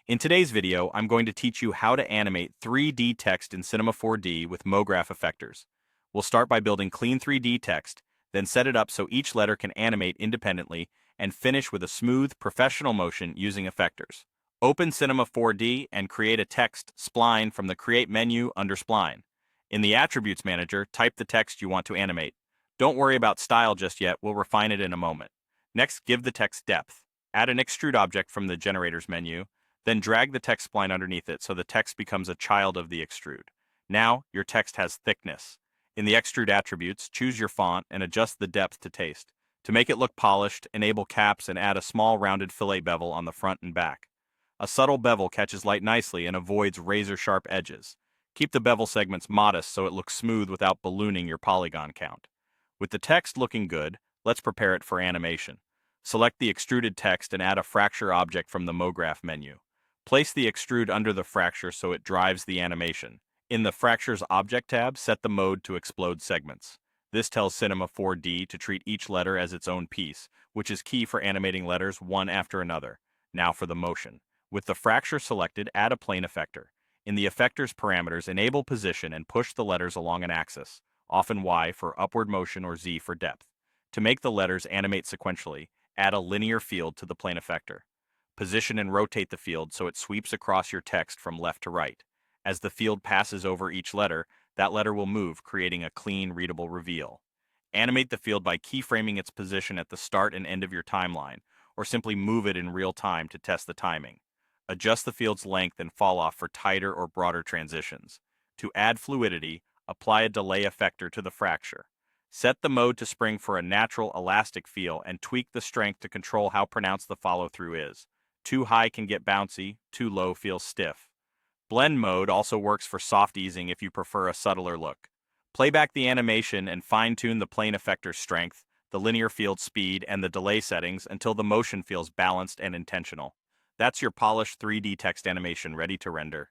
In today's video, I'm going to teach you how to animate 3D text in Cinema 4D with MoGraph effectors. We'll start by building clean 3D text, then set it up so each letter can animate independently, and finish with a smooth, professional motion using effectors. Open Cinema 4D and create a text spline from the Create menu under Spline. In the Attributes Manager, type the text you want to animate. Don't worry about style just yet, we'll refine it in a moment. Next, give the text depth. Add an Extrude object from the Generators menu, then drag the text spline underneath it so the text becomes a child of the extrude. Now, your text has thickness. In the extrude attributes, choose your font and adjust the depth to taste. To make it look polished, enable caps and add a small rounded fillet bevel on the front and back. A subtle bevel catches light nicely and avoids razor-sharp edges. Keep the bevel segments modest so it looks smooth without ballooning your polygon count. With the text looking good, let's prepare it for animation. Select the extruded text and add a fracture object from the MoGraph menu. Place the extrude under the fracture so it drives the animation. In the Fractures Object tab, set the mode to Explode Segments. This tells Cinema 4D to treat each letter as its own piece, which is key for animating letters one after another. Now for the motion. With the fracture selected, add a plane effector. In the effector's parameters, enable position and push the letters along an axis, often Y for upward motion or Z for depth. To make the letters animate sequentially, add a linear field to the plane effector. Position and rotate the field so it sweeps across your text from left to right. As the field passes over each letter, that letter will move, creating a clean, readable reveal. Animate the field by keyframing its position at the start and end of your timeline, or simply move it in real time to test the timing. Adjust the field's length and fall-off for tighter or broader transitions. To add fluidity, apply a delay effector to the fracture. Set the mode to spring for a natural, elastic feel and tweak the strength to control how pronounced the follow-through is. Too high can get bouncy, too low feels stiff. Blend mode also works for soft easing if you prefer a subtler look. Play back the animation and fine-tune the plane effector's strength, the linear field speed, and the delay settings until the motion feels balanced and intentional. That's your polished 3D text animation ready to render.